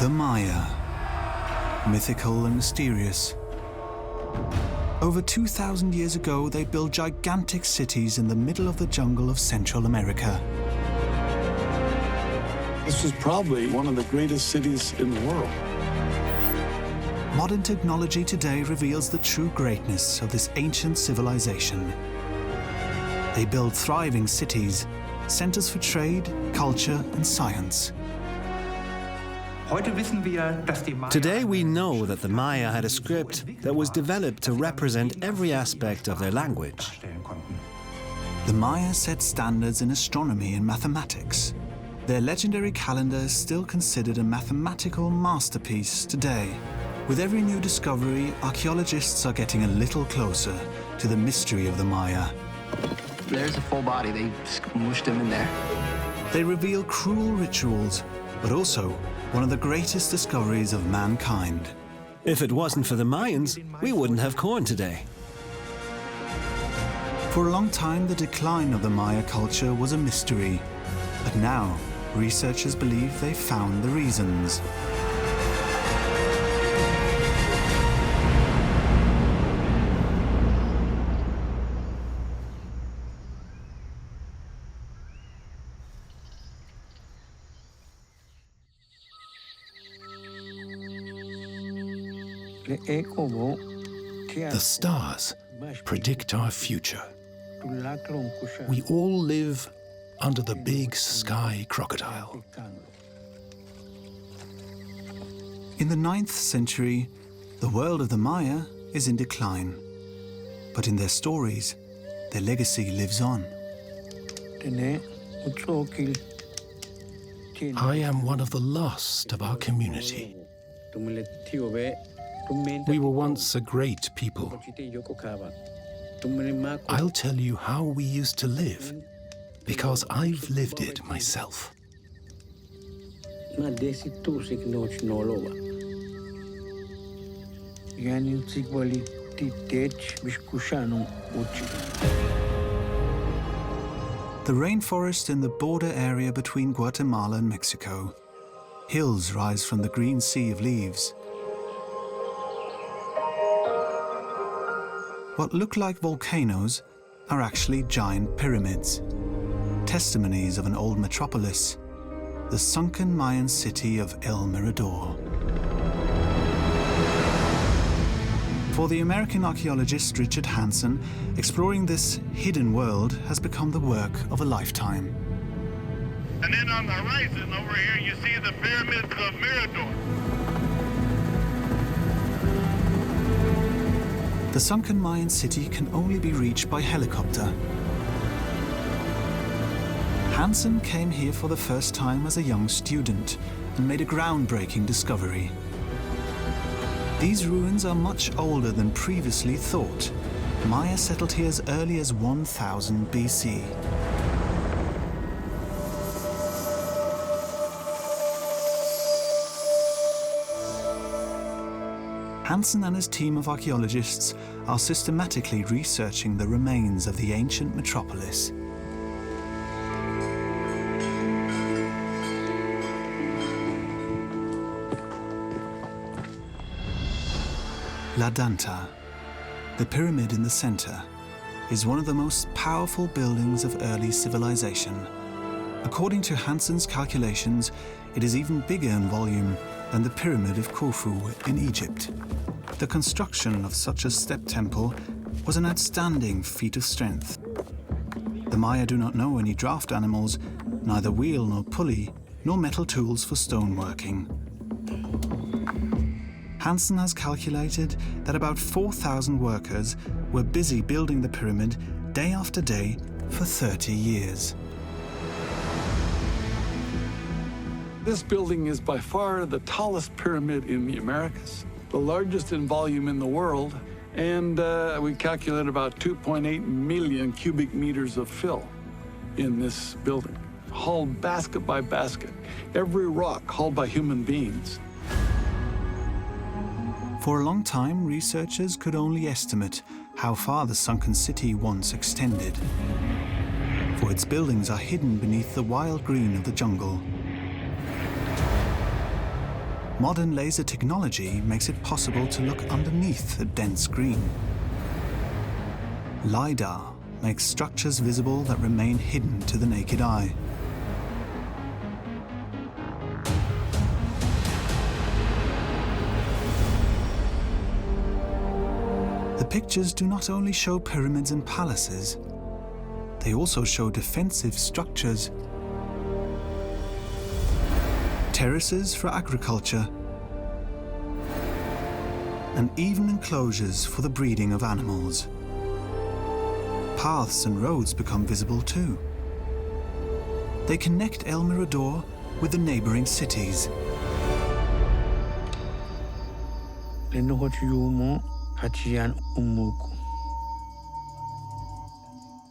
The Maya, mythical and mysterious. Over 2,000 years ago, they built gigantic cities in the middle of the jungle of Central America. This was probably one of the greatest cities in the world. Modern technology today reveals the true greatness of this ancient civilization. They built thriving cities, centers for trade, culture, and science. Today we know that the Maya had a script that was developed to represent every aspect of their language. The Maya set standards in astronomy and mathematics. Their legendary calendar is still considered a mathematical masterpiece today. With every new discovery, archaeologists are getting a little closer to the mystery of the Maya. There's a full body. They smooshed him in there. They reveal cruel rituals, but also one of the greatest discoveries of mankind. If it wasn't for the Mayans, we wouldn't have corn today. For a long time, the decline of the Maya culture was a mystery. But now, researchers believe they've found the reasons. The stars predict our future. We all live under the big sky crocodile. In the 9th century, the world of the Maya is in decline. But in their stories, their legacy lives on. I am one of the lost of our community. We were once a great people. I'll tell you how we used to live, because I've lived it myself. The rainforest in the border area between Guatemala and Mexico. Hills rise from the green sea of leaves. What look like volcanoes are actually giant pyramids, testimonies of an old metropolis, the sunken Mayan city of El Mirador. For the American archaeologist Richard Hansen, exploring this hidden world has become the work of a lifetime. And then on the horizon over here, you see the pyramids of Mirador. The sunken Mayan city can only be reached by helicopter. Hansen came here for the first time as a young student and made a groundbreaking discovery. These ruins are much older than previously thought. Maya settled here as early as 1000 BC. Hansen and his team of archaeologists are systematically researching the remains of the ancient metropolis. La Danta, the pyramid in the center, is one of the most powerful buildings of early civilization. According to Hansen's calculations, it is even bigger in volume than the Pyramid of Khufu in Egypt. The construction of such a step temple was an outstanding feat of strength. The Maya do not know any draft animals, neither wheel nor pulley, nor metal tools for stoneworking. Hansen has calculated that about 4,000 workers were busy building the pyramid day after day for 30 years. This building is by far the tallest pyramid in the Americas, the largest in volume in the world, and we calculate about 2.8 million cubic meters of fill in this building, hauled basket by basket, every rock hauled by human beings. For a long time, researchers could only estimate how far the sunken city once extended, for its buildings are hidden beneath the wild green of the jungle. Modern laser technology makes it possible to look underneath a dense green. LiDAR makes structures visible that remain hidden to the naked eye. The pictures do not only show pyramids and palaces, they also show defensive structures, terraces for agriculture, and even enclosures for the breeding of animals. Paths and roads become visible too. They connect El Mirador with the neighboring cities.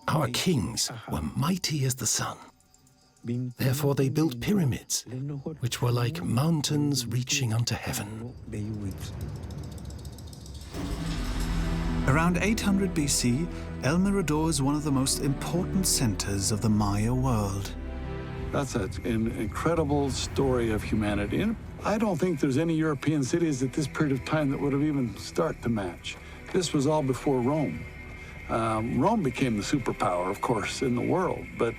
Our kings were mighty as the sun. Therefore they built pyramids, which were like mountains reaching unto heaven. Around 800 BC, El Mirador is one of the most important centers of the Maya world. That's an incredible story of humanity. And I don't think there's any European cities at this period of time that would have even started to match. This was all before Rome. Rome became the superpower, of course, in the world. But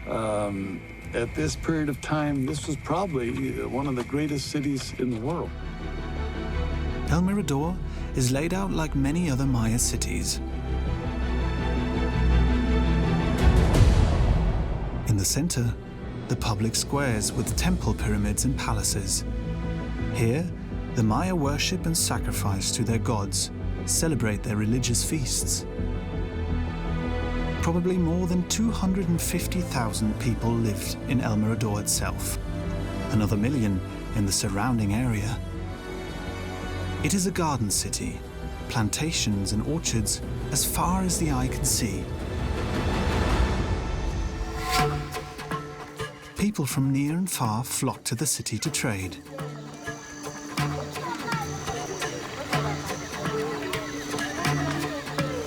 at this period of time, this was probably one of the greatest cities in the world. El Mirador is laid out like many other Maya cities. In the center, the public squares with temple pyramids and palaces. Here, the Maya worship and sacrifice to their gods, celebrate their religious feasts. Probably more than 250,000 people lived in El Mirador itself, another million in the surrounding area. It is a garden city, plantations and orchards as far as the eye can see. People from near and far flock to the city to trade.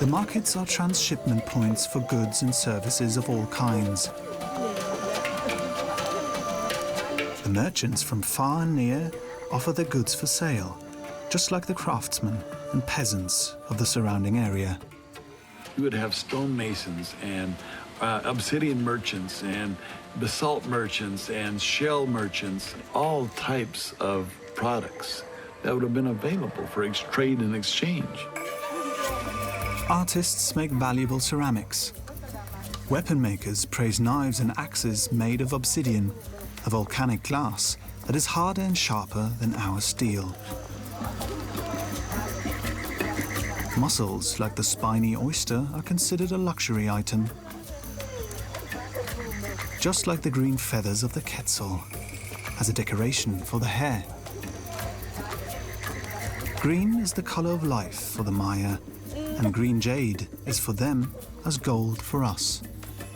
The markets are transshipment points for goods and services of all kinds. The merchants from far and near offer their goods for sale, just like the craftsmen and peasants of the surrounding area. You would have stonemasons and obsidian merchants and basalt merchants and shell merchants, all types of products that would have been available for trade and exchange. Artists make valuable ceramics. Weapon makers praise knives and axes made of obsidian, a volcanic glass that is harder and sharper than our steel. Mussels, like the spiny oyster, are considered a luxury item, just like the green feathers of the quetzal, as a decoration for the hair. Green is the color of life for the Maya, and green jade is for them as gold for us.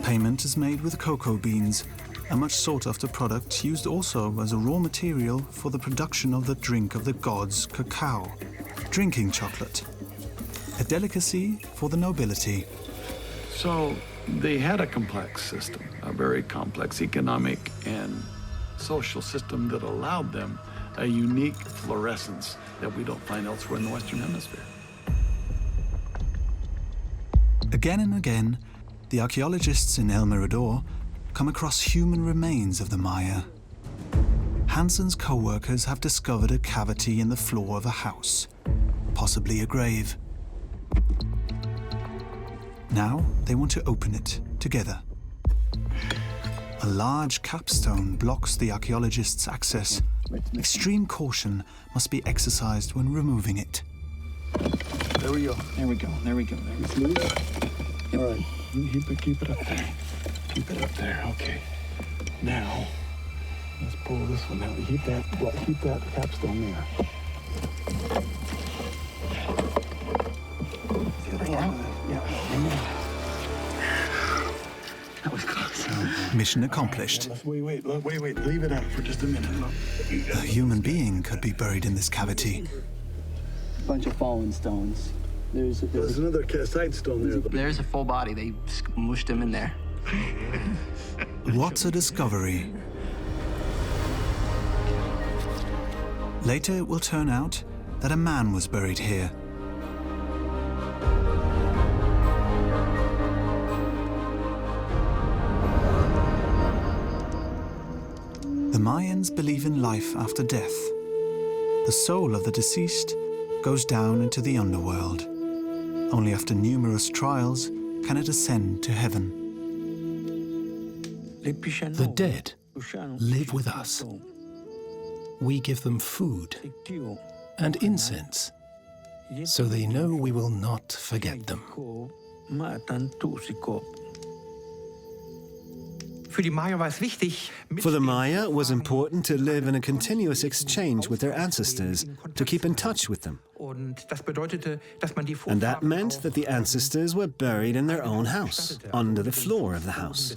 Payment is made with cocoa beans, a much sought-after product used also as a raw material for the production of the drink of the gods, cacao, drinking chocolate, a delicacy for the nobility. So they had a complex system, a very complex economic and social system that allowed them a unique fluorescence that we don't find elsewhere in the Western Hemisphere. Again and again, the archaeologists in El Mirador come across human remains of the Maya. Hansen's co-workers have discovered a cavity in the floor of a house, possibly a grave. Now they want to open it together. A large capstone blocks the archaeologists' access. Extreme caution must be exercised when removing it. There we go. There we go. There we go. It's loose? All right. Keep it up there. Keep it up there. Okay. Now, let's pull this one out. Keep that capstone there. Yeah. That was close. Mission accomplished. Wait. Leave it out for just a minute. A human being could be buried in this cavity. A bunch of fallen stones. There's another side stone there. There's a full body. They smushed him in there. What's a discovery? Later it will turn out that a man was buried here. The Mayans believe in life after death. The soul of the deceased goes down into the underworld. Only after numerous trials can it ascend to heaven. The dead live with us. We give them food and incense, so they know we will not forget them. For the Maya, it was important to live in a continuous exchange with their ancestors, to keep in touch with them. And that meant that the ancestors were buried in their own house, under the floor of the house.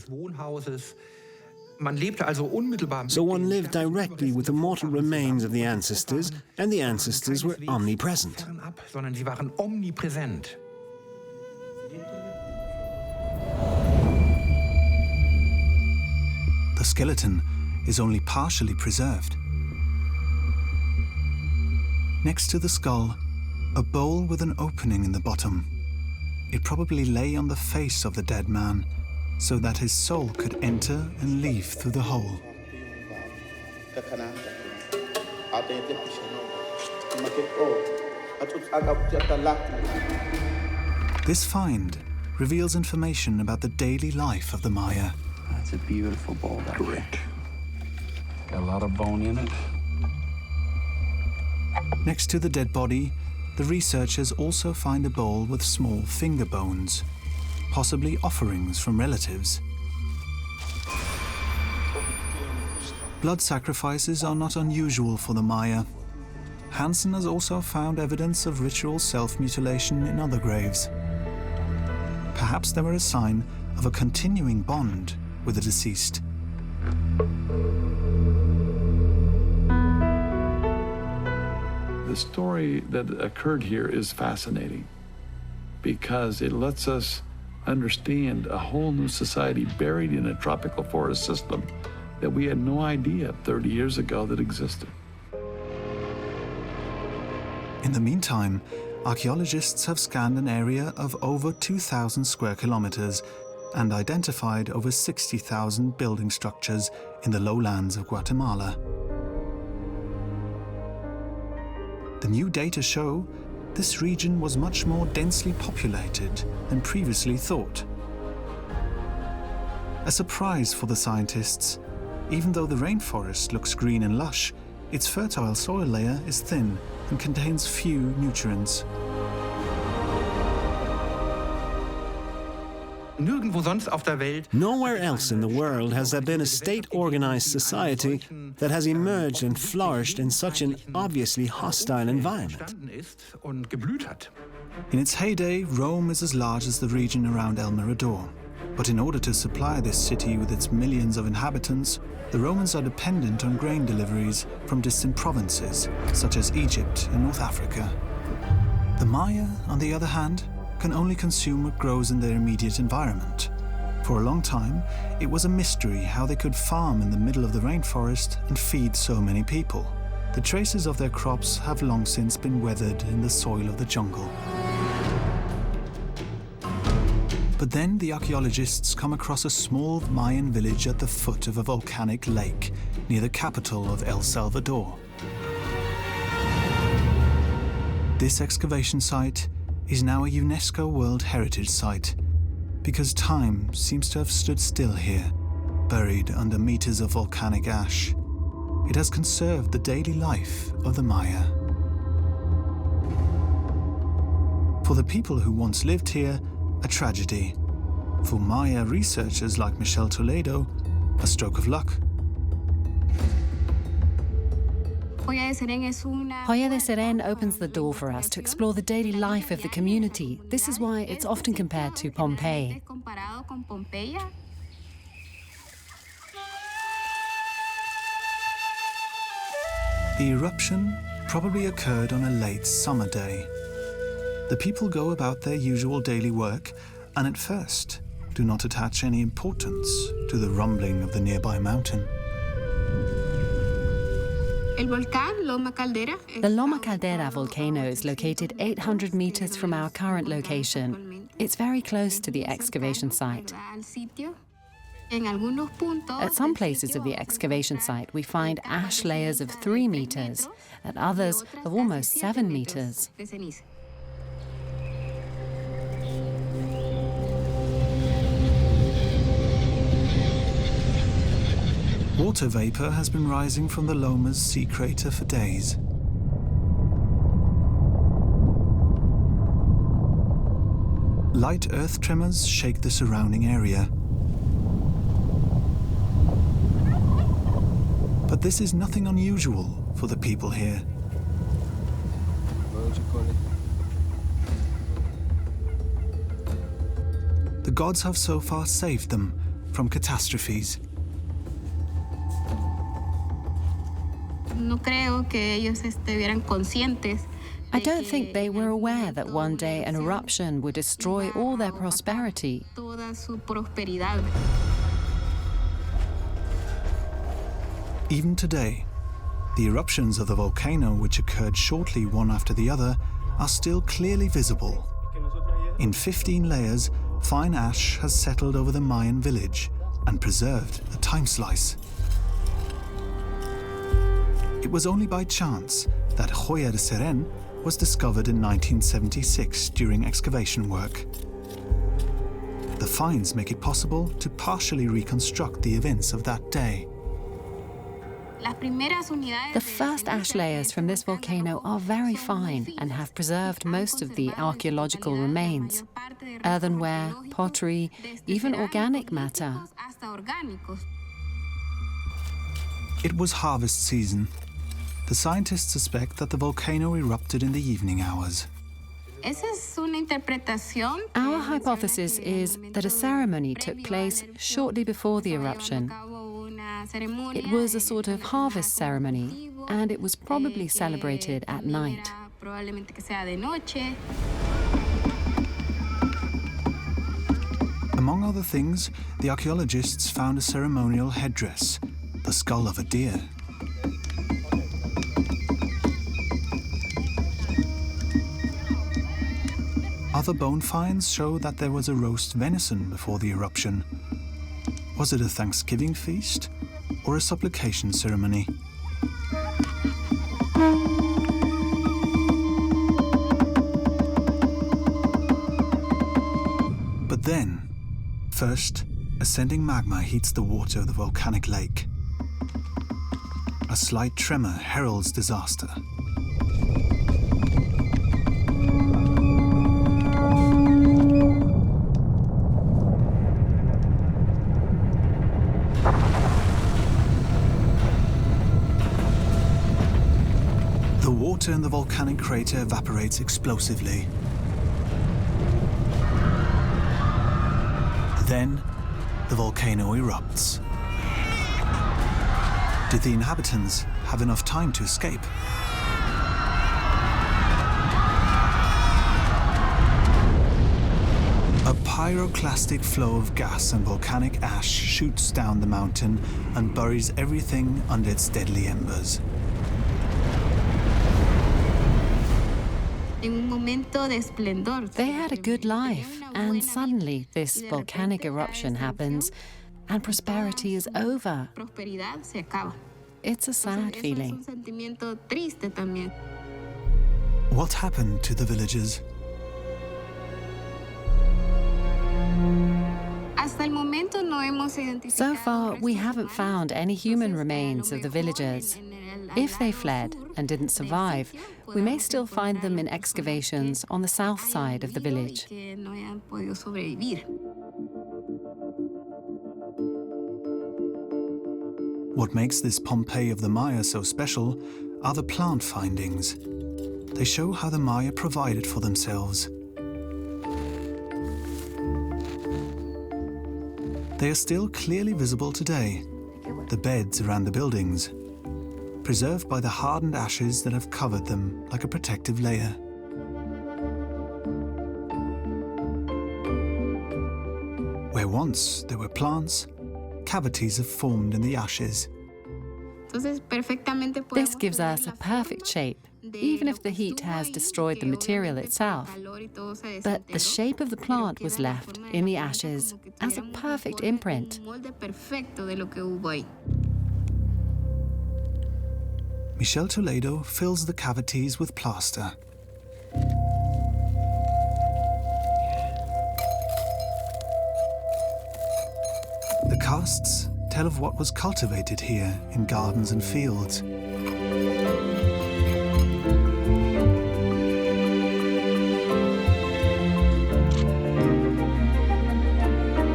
So one lived directly with the mortal remains of the ancestors, and the ancestors were omnipresent. The skeleton is only partially preserved. Next to the skull, a bowl with an opening in the bottom. It probably lay on the face of the dead man, so that his soul could enter and leave through the hole. This find reveals information about the daily life of the Maya. That's a beautiful bowl. Great. Got a lot of bone in it. Next to the dead body, the researchers also find a bowl with small finger bones, possibly offerings from relatives. Blood sacrifices are not unusual for the Maya. Hansen has also found evidence of ritual self-mutilation in other graves. Perhaps they were a sign of a continuing bond with the deceased. The story that occurred here is fascinating because it lets us understand a whole new society buried in a tropical forest system that we had no idea 30 years ago that existed. In the meantime, archaeologists have scanned an area of over 2,000 square kilometers and identified over 60,000 building structures in the lowlands of Guatemala. The new data show this region was much more densely populated than previously thought. A surprise for the scientists. Even though the rainforest looks green and lush, its fertile soil layer is thin and contains few nutrients. Nowhere else in the world has there been a state-organized society that has emerged and flourished in such an obviously hostile environment. In its heyday, Rome is as large as the region around El Mirador. But in order to supply this city with its millions of inhabitants, the Romans are dependent on grain deliveries from distant provinces, such as Egypt and North Africa. The Maya, on the other hand, can only consume what grows in their immediate environment. For a long time, it was a mystery how they could farm in the middle of the rainforest and feed so many people. The traces of their crops have long since been weathered in the soil of the jungle. But then the archaeologists come across a small Mayan village at the foot of a volcanic lake near the capital of El Salvador. This excavation site is now a UNESCO World Heritage Site because time seems to have stood still here, buried under meters of volcanic ash. It has conserved the daily life of the Maya. For the people who once lived here, a tragedy. For Maya researchers like Michelle Toledo, a stroke of luck. Joya de Seren opens the door for us to explore the daily life of the community. This is why it's often compared to Pompeii. The eruption probably occurred on a late summer day. The people go about their usual daily work and at first do not attach any importance to the rumbling of the nearby mountain. The Loma Caldera volcano is located 800 meters from our current location. It's very close to the excavation site. At some places of the excavation site, we find ash layers of 3 meters, at others of almost 7 meters. Water vapor has been rising from the Loma's sea crater for days. Light earth tremors shake the surrounding area. But this is nothing unusual for the people here. The gods have so far saved them from catastrophes. I don't think they were aware that one day an eruption would destroy all their prosperity. Even today, the eruptions of the volcano, which occurred shortly one after the other, are still clearly visible. In 15 layers, fine ash has settled over the Mayan village and preserved a time slice. It was only by chance that Joya de Seren was discovered in 1976 during excavation work. The finds make it possible to partially reconstruct the events of that day. The first ash layers from this volcano are very fine and have preserved most of the archaeological remains: earthenware, pottery, even organic matter. It was harvest season. The scientists suspect that the volcano erupted in the evening hours. Our hypothesis is that a ceremony took place shortly before the eruption. It was a sort of harvest ceremony, and it was probably celebrated at night. Among other things, the archaeologists found a ceremonial headdress, the skull of a deer. Other bone finds show that there was a roast venison before the eruption. Was it a Thanksgiving feast or a supplication ceremony? But then, first, ascending magma heats the water of the volcanic lake. A slight tremor heralds disaster. The water in the volcanic crater evaporates explosively. Then, the volcano erupts. Did the inhabitants have enough time to escape? A pyroclastic flow of gas and volcanic ash shoots down the mountain and buries everything under its deadly embers. They had a good life, and suddenly this volcanic eruption happens, and prosperity is over. It's a sad feeling. What happened to the villagers? So far, we haven't found any human remains of the villagers. If they fled and didn't survive, we may still find them in excavations on the south side of the village. What makes this Pompeii of the Maya so special are the plant findings. They show how the Maya provided for themselves. They are still clearly visible today, the beds around the buildings, preserved by the hardened ashes that have covered them like a protective layer. Where once there were plants, cavities have formed in the ashes. This gives us a perfect shape, even if the heat has destroyed the material itself. But the shape of the plant was left in the ashes as a perfect imprint. Michel Toledo fills the cavities with plaster. The casts tell of what was cultivated here in gardens and fields.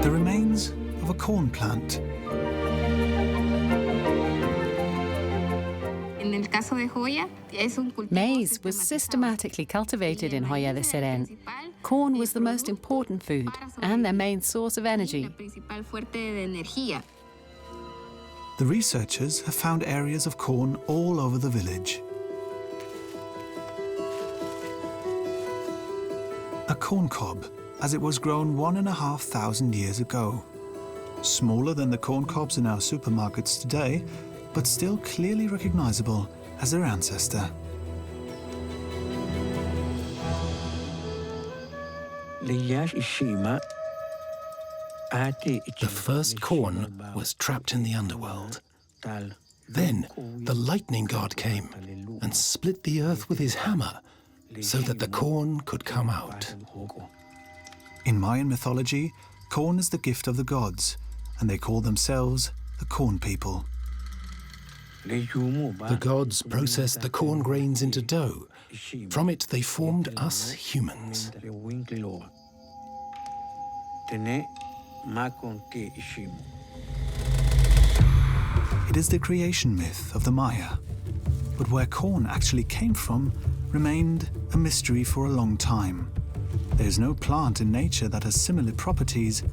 The remains of a corn plant. Maize was systematically cultivated in Joya de Seren. Corn was the most important food and their main source of energy. The researchers have found areas of corn all over the village. A corn cob, as it was grown 1,500 years ago. Smaller than the corn cobs in our supermarkets today, but still clearly recognizable as their ancestor. The first corn was trapped in the underworld. Then the lightning god came and split the earth with his hammer so that the corn could come out. In Mayan mythology, corn is the gift of the gods, and they call themselves the corn people. The gods processed the corn grains into dough. From it they formed us humans. It is the creation myth of the Maya, but where corn actually came from remained a mystery for a long time. There is no plant in nature that has similar properties.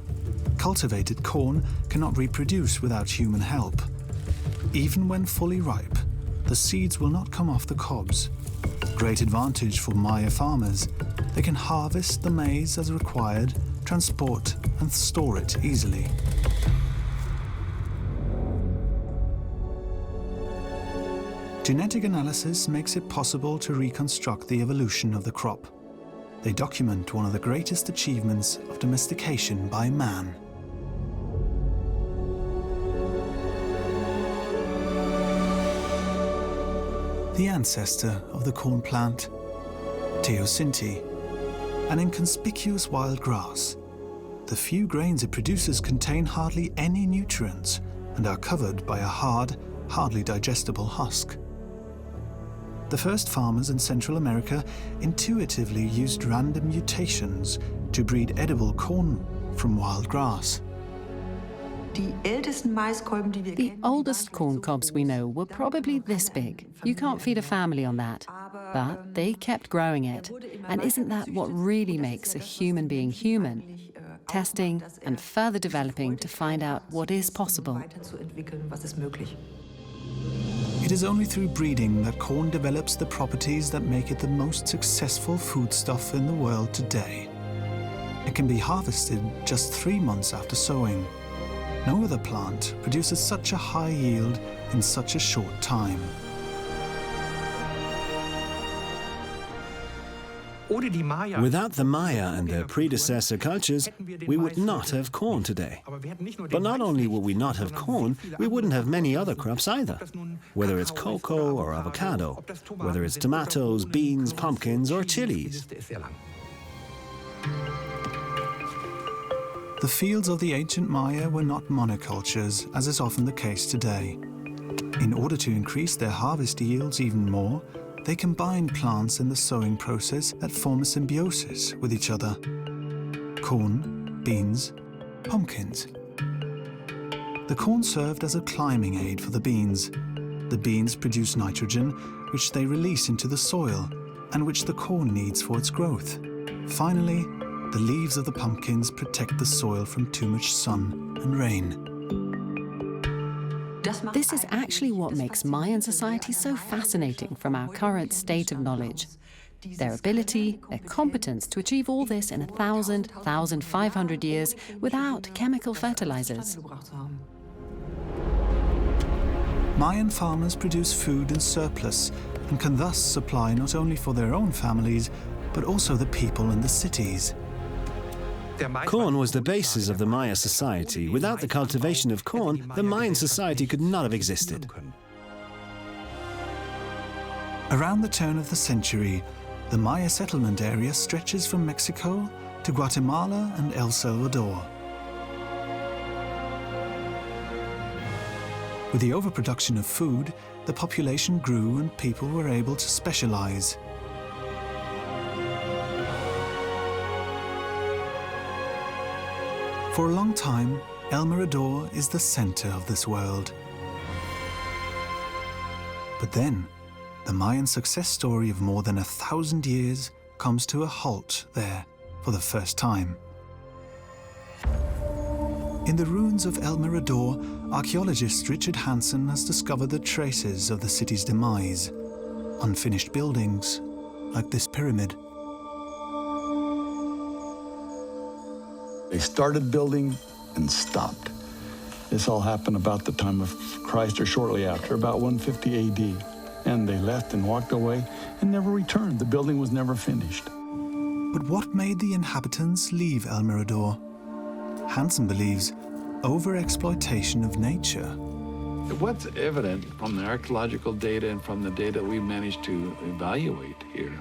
Cultivated corn cannot reproduce without human help. Even when fully ripe, the seeds will not come off the cobs. Great advantage for Maya farmers. They can harvest the maize as required, transport and store it easily. Genetic analysis makes it possible to reconstruct the evolution of the crop. They document one of the greatest achievements of domestication by man. The ancestor of the corn plant, Teosinte, an inconspicuous wild grass. The few grains it produces contain hardly any nutrients and are covered by a hard, hardly digestible husk. The first farmers in Central America intuitively used random mutations to breed edible corn from wild grass. The oldest corn cobs we know were probably this big. You can't feed a family on that. But they kept growing it. And isn't that what really makes a human being human? Testing and further developing to find out what is possible. It is only through breeding that corn develops the properties that make it the most successful foodstuff in the world today. It can be harvested just 3 months after sowing. No other plant produces such a high yield in such a short time. Without the Maya and their predecessor cultures, we would not have corn today. But not only would we not have corn, we wouldn't have many other crops either. Whether it's cocoa or avocado, whether it's tomatoes, beans, pumpkins, or chilies. The fields of the ancient Maya were not monocultures, as is often the case today. In order to increase their harvest yields even more, they combined plants in the sowing process that form a symbiosis with each other. Corn, beans, pumpkins. The corn served as a climbing aid for the beans. The beans produce nitrogen, which they release into the soil, and which the corn needs for its growth. Finally, the leaves of the pumpkins protect the soil from too much sun and rain. This is actually what makes Mayan society so fascinating from our current state of knowledge. Their ability, their competence to achieve all this in 1,500 years without chemical fertilizers. Mayan farmers produce food in surplus and can thus supply not only for their own families, but also the people in the cities. Corn was the basis of the Maya society. Without the cultivation of corn, the Mayan society could not have existed. Around the turn of the century, the Maya settlement area stretches from Mexico to Guatemala and El Salvador. With the overproduction of food, the population grew and people were able to specialize. For a long time, El Mirador is the center of this world. But then, the Mayan success story of more than 1,000 years comes to a halt there for the first time. In the ruins of El Mirador, archaeologist Richard Hansen has discovered the traces of the city's demise, unfinished buildings like this pyramid. They started building and stopped. This all happened about the time of Christ or shortly after, about 150 AD. And they left and walked away and never returned. The building was never finished. But what made the inhabitants leave El Mirador? Hansen believes overexploitation of nature. What's evident from the archaeological data and from the data we managed to evaluate here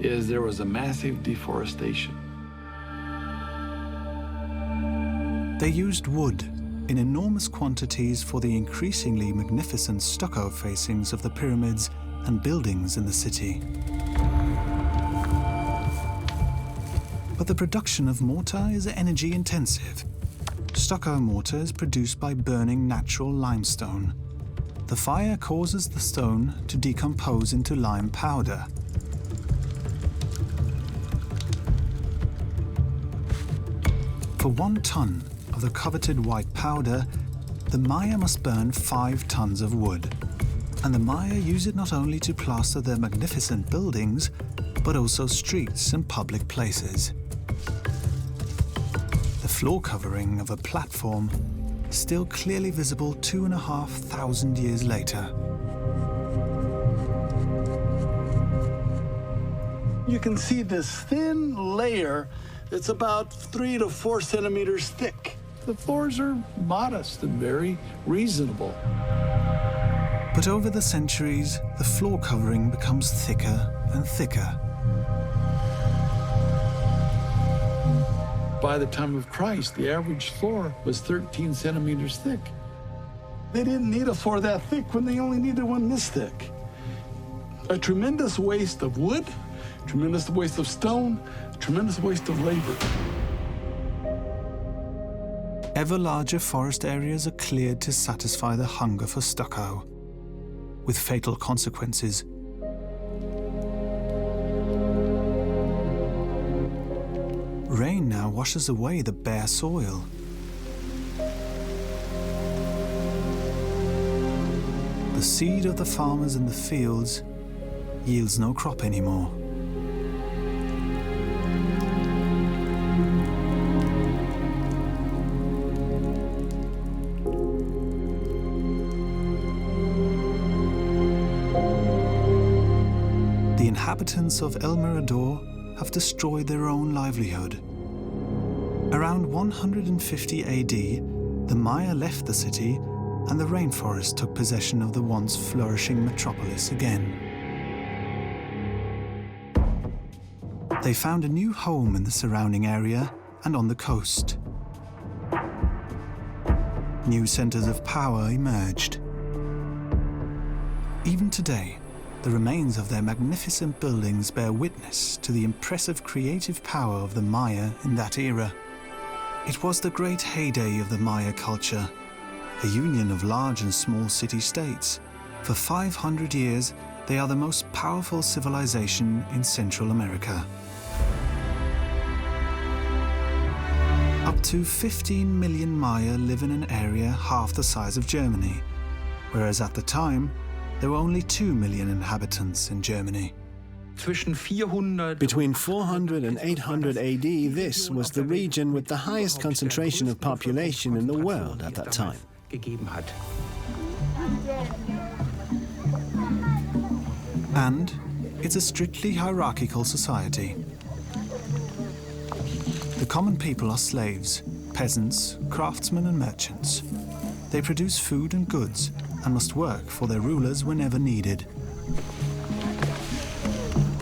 is there was a massive deforestation. They used wood in enormous quantities for the increasingly magnificent stucco facings of the pyramids and buildings in the city. But the production of mortar is energy intensive. Stucco mortar is produced by burning natural limestone. The fire causes the stone to decompose into lime powder. For 1 ton of the coveted white powder, the Maya must burn 5 tons of wood. And the Maya use it not only to plaster their magnificent buildings, but also streets and public places. The floor covering of a platform is still clearly visible 2,500 years later. You can see this thin layer that's about 3 to 4 centimeters thick. The floors are modest and very reasonable. But over the centuries, the floor covering becomes thicker and thicker. By the time of Christ, the average floor was 13 centimeters thick. They didn't need a floor that thick when they only needed one this thick. A tremendous waste of wood, tremendous waste of stone, tremendous waste of labor. Ever larger forest areas are cleared to satisfy the hunger for stucco, with fatal consequences. Rain now washes away the bare soil. The seed of the farmers in the fields yields no crop anymore. The inhabitants of El Mirador have destroyed their own livelihood. Around 150 AD, the Maya left the city and the rainforest took possession of the once flourishing Metropolis again. They found a new home in the surrounding area and on the coast. New centers of power emerged. Even today, the remains of their magnificent buildings bear witness to the impressive creative power of the Maya in that era. It was the great heyday of the Maya culture, a union of large and small city-states. For 500 years, they are the most powerful civilization in Central America. Up to 15 million Maya live in an area half the size of Germany, whereas at the time, there were only 2 million inhabitants in Germany. Between 400 and 800 AD, this was the region with the highest concentration of population in the world at that time. And it's a strictly hierarchical society. The common people are slaves, peasants, craftsmen and merchants. They produce food and goods and must work for their rulers whenever needed.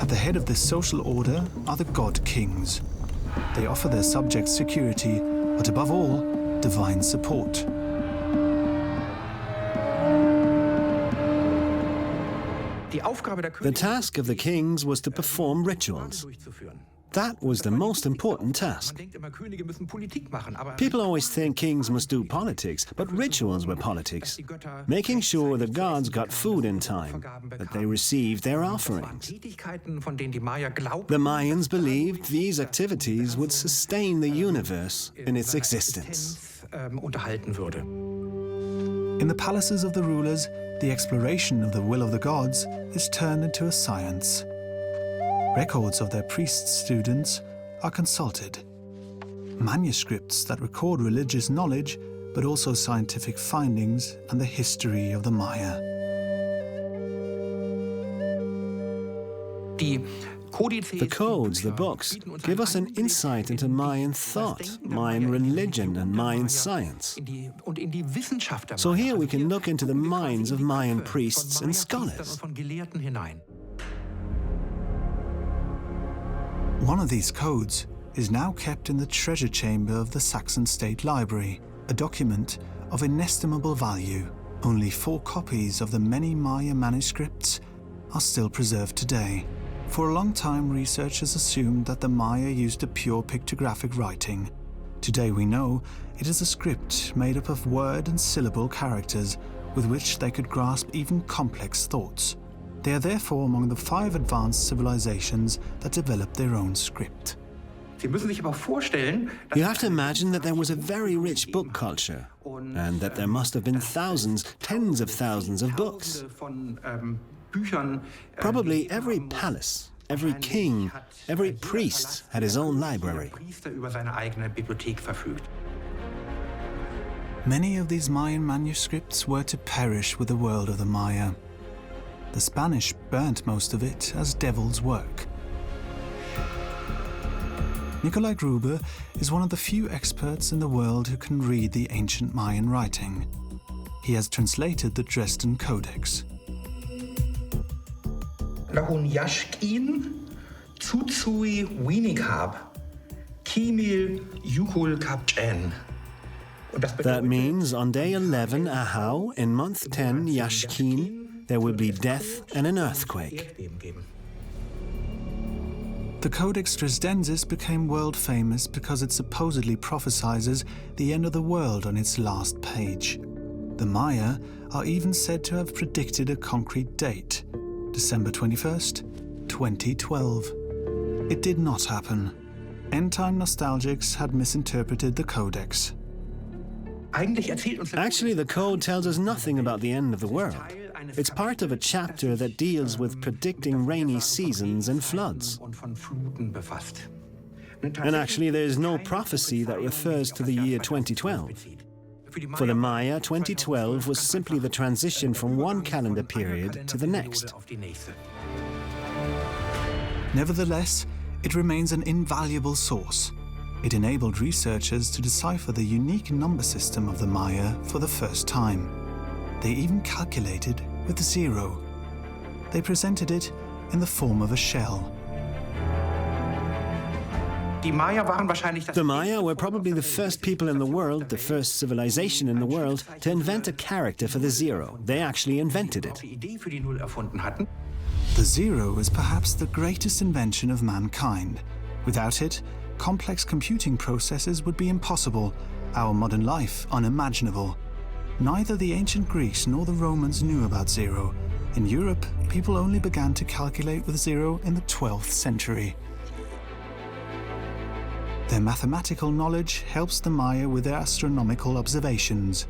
At the head of this social order are the god kings. They offer their subjects security, but above all, divine support. The task of the kings was to perform rituals. That was the most important task. People always think kings must do politics, but rituals were politics, making sure the gods got food in time, that they received their offerings. The Mayans believed these activities would sustain the universe in its existence. In the palaces of the rulers, the exploration of the will of the gods is turned into a science. Records of their priest-students are consulted. Manuscripts that record religious knowledge, but also scientific findings and the history of the Maya. The codes, the books, give us an insight into Mayan thought, Mayan religion, and Mayan science. So here we can look into the minds of Mayan priests and scholars. One of these codes is now kept in the treasure chamber of the Saxon State Library, a document of inestimable value. Only 4 copies of the many Maya manuscripts are still preserved today. For a long time, researchers assumed that the Maya used a pure pictographic writing. Today we know it is a script made up of word and syllable characters with which they could grasp even complex thoughts. They are therefore among the 5 advanced civilizations that developed their own script. You have to imagine that there was a very rich book culture, and that there must have been thousands, tens of thousands of books. Probably every palace, every king, every priest had his own library. Many of these Mayan manuscripts were to perish with the world of the Maya. The Spanish burnt most of it as devil's work. Nikolai Gruber is one of the few experts in the world who can read the ancient Mayan writing. He has translated the Dresden Codex. Lahun Yashkin, Tsutsui Winigab, Kimil Yukul Kapchen. That means on day 11 Ahau, in month 10 Yashkin, there will be death and an earthquake. The Codex Dresdensis became world famous because it supposedly prophesizes the end of the world on its last page. The Maya are even said to have predicted a concrete date, December 21st, 2012. It did not happen. End-time nostalgics had misinterpreted the Codex. Actually, the code tells us nothing about the end of the world. It's part of a chapter that deals with predicting rainy seasons and floods. And actually, there's no prophecy that refers to the year 2012. For the Maya, 2012 was simply the transition from one calendar period to the next. Nevertheless, it remains an invaluable source. It enabled researchers to decipher the unique number system of the Maya for the first time. They even calculated with 0. They presented it in the form of a shell. The Maya were probably the first people in the world, the first civilization in the world, to invent a character for the 0. They actually invented it. The 0 is perhaps the greatest invention of mankind. Without it, complex computing processes would be impossible, our modern life unimaginable. Neither the ancient Greeks nor the Romans knew about 0. In Europe, people only began to calculate with 0 in the 12th century. Their mathematical knowledge helps the Maya with their astronomical observations.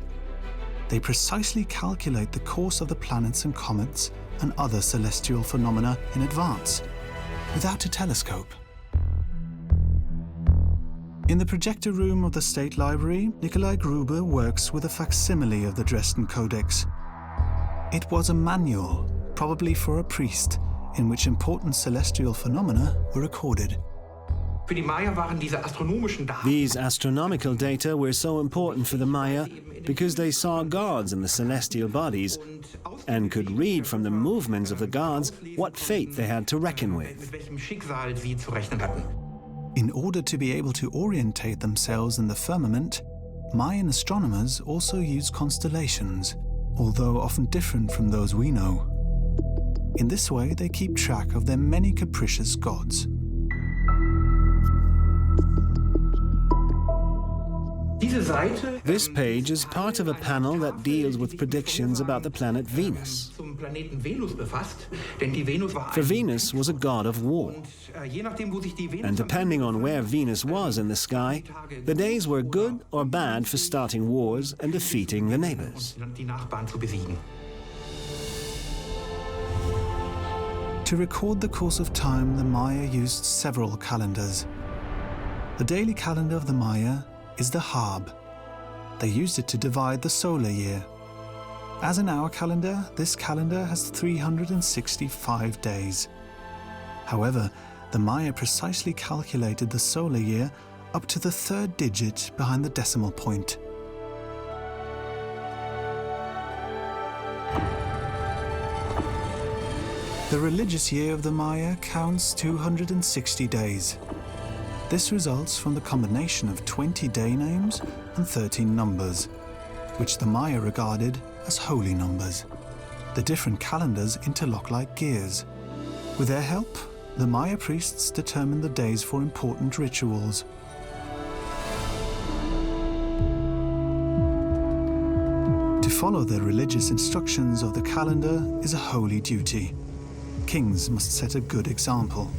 They precisely calculate the course of the planets and comets and other celestial phenomena in advance, without a telescope. In the projector room of the State Library, Nikolai Gruber works with a facsimile of the Dresden Codex. It was a manual, probably for a priest, in which important celestial phenomena were recorded. These astronomical data were so important for the Maya because they saw gods in the celestial bodies and could read from the movements of the gods what fate they had to reckon with. In order to be able to orientate themselves in the firmament, Mayan astronomers also used constellations, although often different from those we know. In this way, they keep track of their many capricious gods. This page is part of a panel that deals with predictions about the planet Venus. For Venus was a god of war. And depending on where Venus was in the sky, the days were good or bad for starting wars and defeating the neighbors. To record the course of time, the Maya used several calendars. The daily calendar of the Maya is the Hab. They used it to divide the solar year. As in our calendar, this calendar has 365 days. However, the Maya precisely calculated the solar year up to the third digit behind the decimal point. The religious year of the Maya counts 260 days. This results from the combination of 20 day names and 13 numbers, which the Maya regarded as holy numbers. The different calendars interlock like gears. With their help, the Maya priests determined the days for important rituals. To follow the religious instructions of the calendar is a holy duty. Kings must set a good example.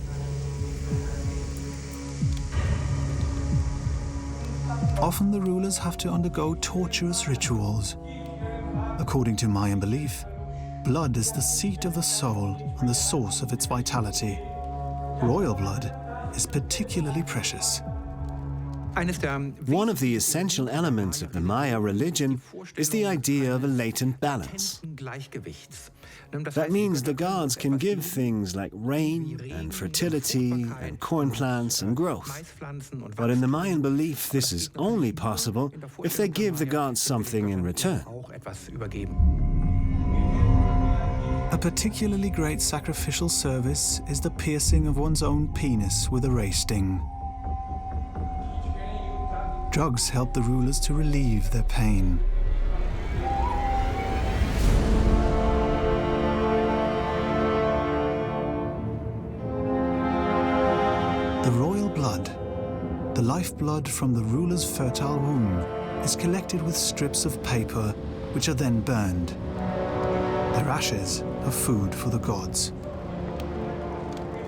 Often the rulers have to undergo torturous rituals. According to Mayan belief, blood is the seat of the soul and the source of its vitality. Royal blood is particularly precious. One of the essential elements of the Maya religion is the idea of a latent balance. That means the gods can give things like rain and fertility and corn plants and growth. But in the Mayan belief, this is only possible if they give the gods something in return. A particularly great sacrificial service is the piercing of one's own penis with a ray sting. Drugs help the rulers to relieve their pain. The royal blood, the lifeblood from the ruler's fertile womb, is collected with strips of paper which are then burned. Their ashes are food for the gods.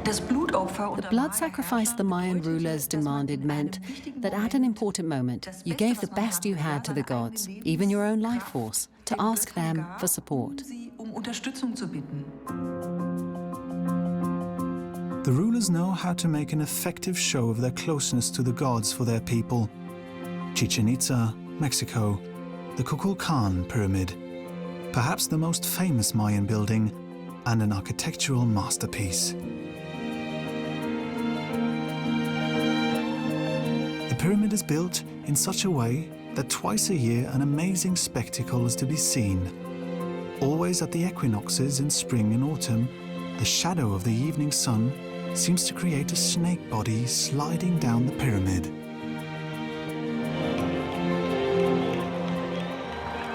The blood sacrifice the Mayan rulers demanded meant that at an important moment, you gave the best you had to the gods, even your own life force, to ask them for support. The rulers know how to make an effective show of their closeness to the gods for their people. Chichen Itza, Mexico, the Kukulkan Pyramid, perhaps the most famous Mayan building and an architectural masterpiece. The pyramid is built in such a way that twice a year an amazing spectacle is to be seen. Always at the equinoxes in spring and autumn, the shadow of the evening sun seems to create a snake body sliding down the pyramid.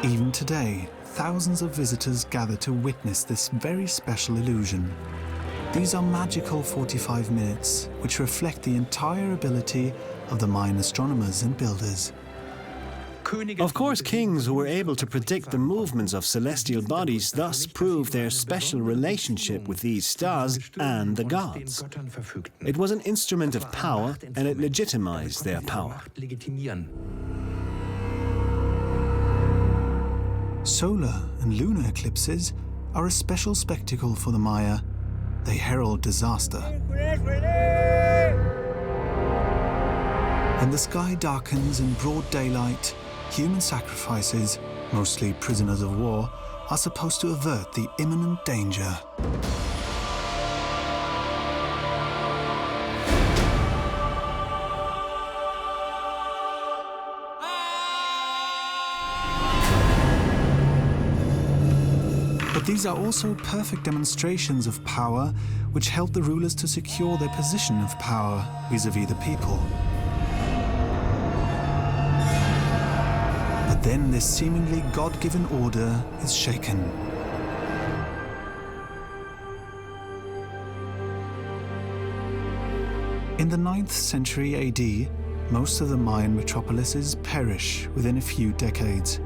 Even today, thousands of visitors gather to witness this very special illusion. These are magical 45 minutes, which reflect the entire ability of the Mayan astronomers and builders. Of course, kings who were able to predict the movements of celestial bodies thus proved their special relationship with these stars and the gods. It was an instrument of power, and it legitimized their power. Solar and lunar eclipses are a special spectacle for the Maya. They herald disaster. When the sky darkens in broad daylight, human sacrifices, mostly prisoners of war, are supposed to avert the imminent danger. But these are also perfect demonstrations of power which help the rulers to secure their position of power vis-à-vis the people. But then this seemingly God-given order is shaken. In the 9th century AD, most of the Mayan metropolises perish within a few decades.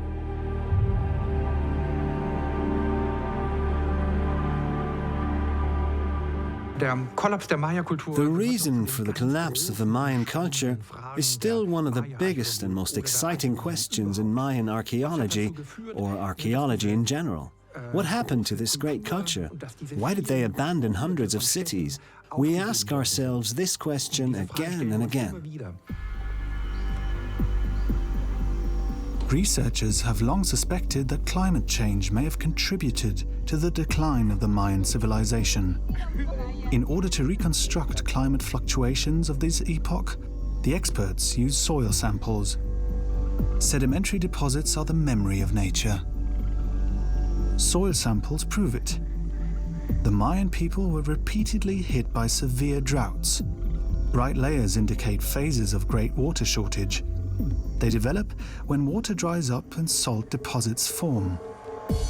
The reason for the collapse of the Mayan culture is still one of the biggest and most exciting questions in Mayan archaeology, or archaeology in general. What happened to this great culture? Why did they abandon hundreds of cities? We ask ourselves this question again and again. Researchers have long suspected that climate change may have contributed to the decline of the Mayan civilization. In order to reconstruct climate fluctuations of this epoch, the experts use soil samples. Sedimentary deposits are the memory of nature. Soil samples prove it. The Mayan people were repeatedly hit by severe droughts. Bright layers indicate phases of great water shortage. They develop when water dries up and salt deposits form.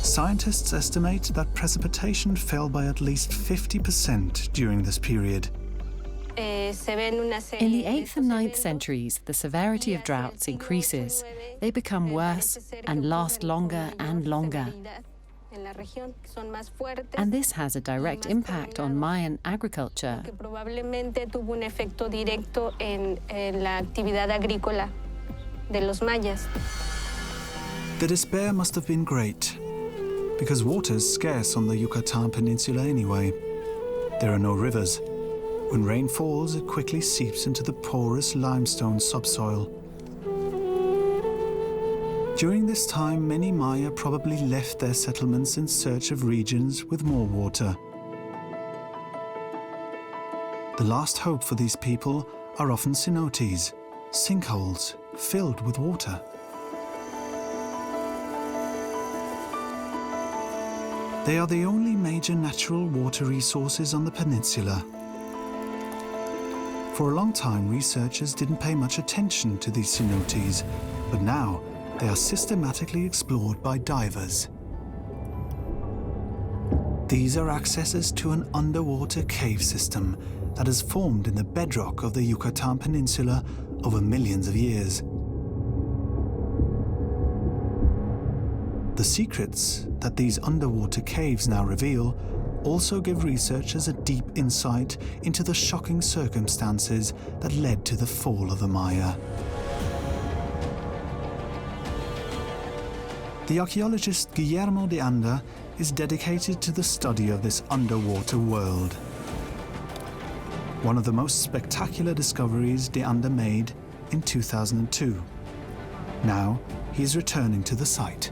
Scientists estimate that precipitation fell by at least 50% during this period. In the 8th and 9th centuries, the severity of droughts increases. They become worse and last longer and longer. And this has a direct impact on Mayan agriculture. The despair must have been great, because water's scarce on the Yucatan Peninsula anyway. There are no rivers. When rain falls, it quickly seeps into the porous limestone subsoil. During this time, many Maya probably left their settlements in search of regions with more water. The last hope for these people are often cenotes, sinkholes filled with water. They are the only major natural water resources on the peninsula. For a long time, researchers didn't pay much attention to these cenotes, but now they are systematically explored by divers. These are accesses to an underwater cave system that has formed in the bedrock of the Yucatan Peninsula over millions of years. The secrets that these underwater caves now reveal also give researchers a deep insight into the shocking circumstances that led to the fall of the Maya. The archaeologist Guillermo de Anda is dedicated to the study of this underwater world. One of the most spectacular discoveries de Anda made in 2002. Now he is returning to the site.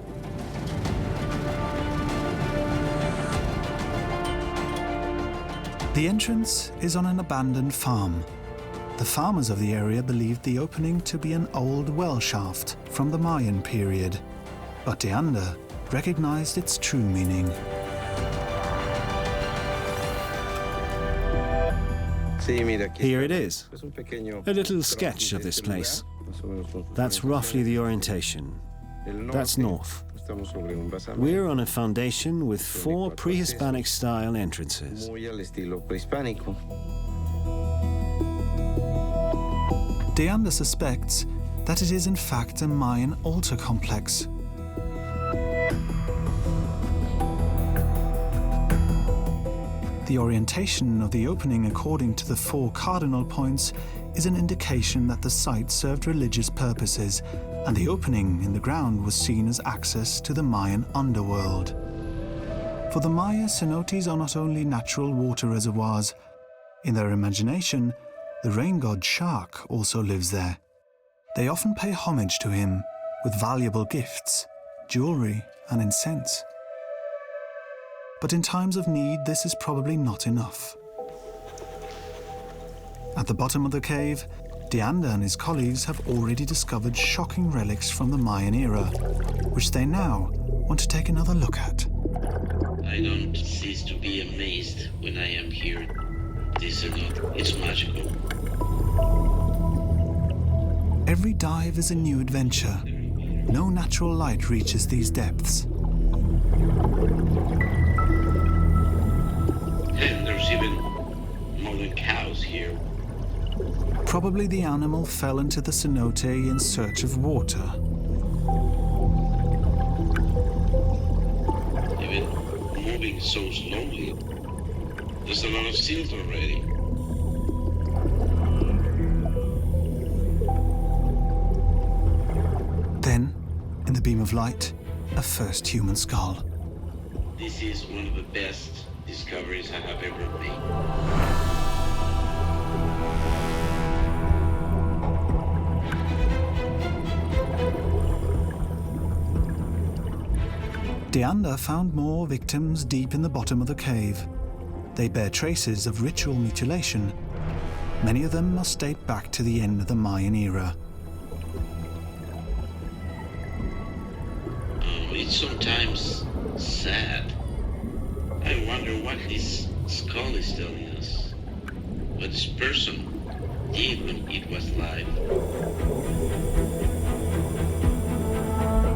The entrance is on an abandoned farm. The farmers of the area believed the opening to be an old well shaft from the Mayan period, but de Anda recognized its true meaning. Here it is, a little sketch of this place. That's roughly the orientation. That's north. We're on a foundation with 4 pre-Hispanic style entrances. De Anda suspects that it is in fact a Mayan altar complex. The orientation of the opening according to the 4 cardinal points is an indication that the site served religious purposes, and the opening in the ground was seen as access to the Mayan underworld. For the Maya, cenotes are not only natural water reservoirs. In their imagination, the rain god Shark also lives there. They often pay homage to him with valuable gifts, jewelry, and incense. But in times of need, this is probably not enough. At the bottom of the cave, Deanda and his colleagues have already discovered shocking relics from the Mayan era, which they now want to take another look at. I don't cease to be amazed when I am here. This is not, it's magical. Every dive is a new adventure. No natural light reaches these depths. And there's even more than cows here. Probably the animal fell into the cenote in search of water. Even moving so slowly. There's a lot of silt already. Then, in the beam of light, a first human skull. This is one of the best discoveries I have ever made. Deanda found more victims deep in the bottom of the cave. They bear traces of ritual mutilation. Many of them must date back to the end of the Mayan era. It's sometimes sad. I wonder what this skull is telling us. What this person did when it was alive.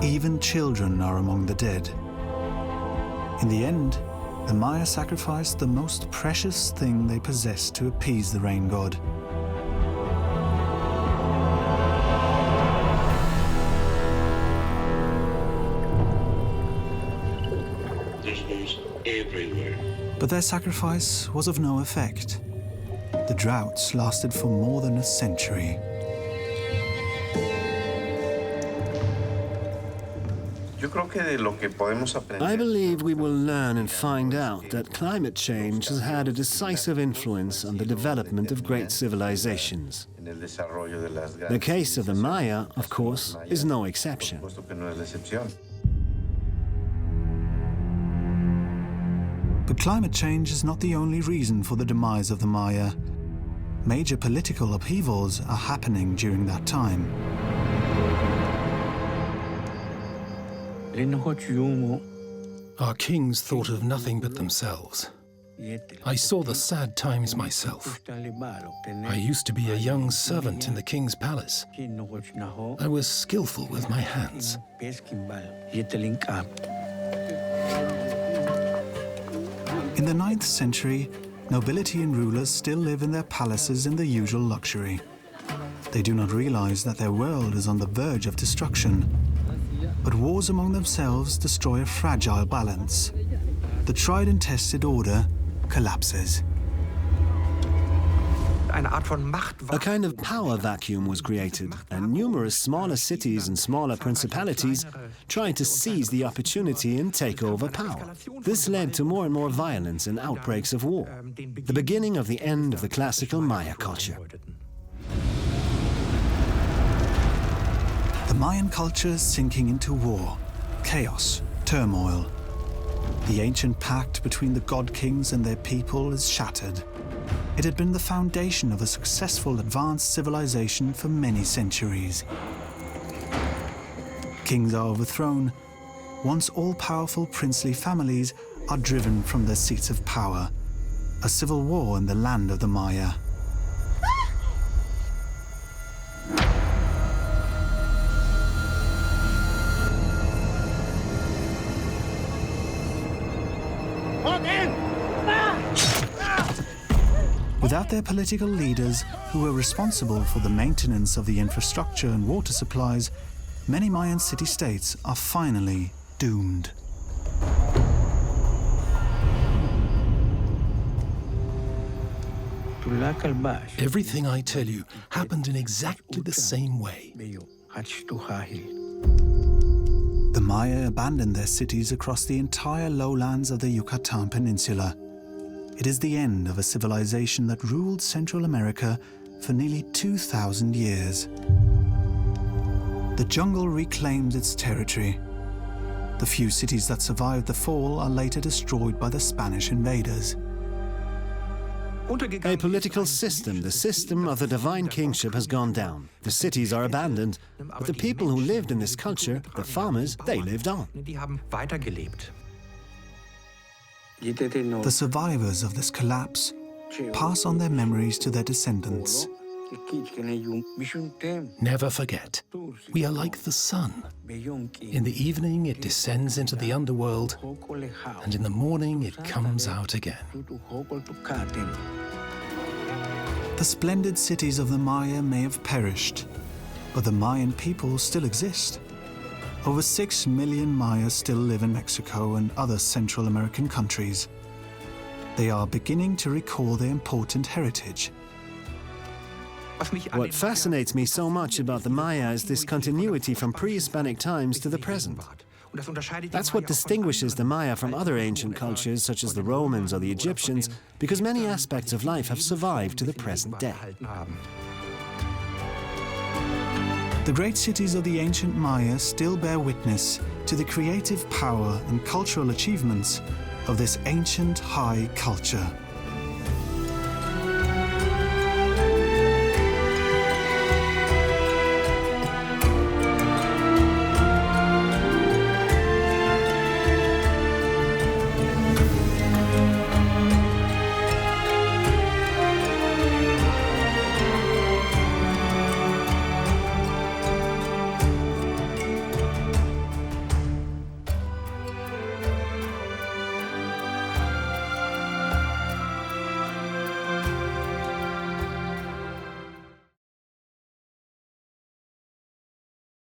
Even children are among the dead. In the end, the Maya sacrificed the most precious thing they possessed to appease the rain god. There's bones everywhere. But their sacrifice was of no effect. The droughts lasted for more than a century. I believe we will learn and find out that climate change has had a decisive influence on the development of great civilizations. The case of the Maya, of course, is no exception. But climate change is not the only reason for the demise of the Maya. Major political upheavals are happening during that time. Our kings thought of nothing but themselves. I saw the sad times myself. I used to be a young servant in the king's palace. I was skillful with my hands. In the 9th century, nobility and rulers still live in their palaces in the usual luxury. They do not realize that their world is on the verge of destruction. But wars among themselves destroy a fragile balance. The tried and tested order collapses. A kind of power vacuum was created, and numerous smaller cities and smaller principalities tried to seize the opportunity and take over power. This led to more and more violence and outbreaks of war, the beginning of the end of the classical Maya culture. The Mayan culture is sinking into war, chaos, turmoil. The ancient pact between the god-kings and their people is shattered. It had been the foundation of a successful advanced civilization for many centuries. Kings are overthrown. Once all-powerful princely families are driven from their seats of power. A civil war in the land of the Maya. Without their political leaders, who were responsible for the maintenance of the infrastructure and water supplies, many Mayan city-states are finally doomed. Everything I tell you happened in exactly the same way. The Maya abandoned their cities across the entire lowlands of the Yucatan Peninsula. It is the end of a civilization that ruled Central America for nearly 2,000 years. The jungle reclaims its territory. The few cities that survived the fall are later destroyed by the Spanish invaders. A political system, the system of the divine kingship, has gone down. The cities are abandoned, but the people who lived in this culture, the farmers, they lived on. The survivors of this collapse pass on their memories to their descendants. Never forget, we are like the sun. In the evening it descends into the underworld, and in the morning it comes out again. The splendid cities of the Maya may have perished, but the Mayan people still exist. Over 6 million Mayas still live in Mexico and other Central American countries. They are beginning to recall their important heritage. What fascinates me so much about the Maya is this continuity from pre-Hispanic times to the present. That's what distinguishes the Maya from other ancient cultures, such as the Romans or the Egyptians, because many aspects of life have survived to the present day. The great cities of the ancient Maya still bear witness to the creative power and cultural achievements of this ancient high culture.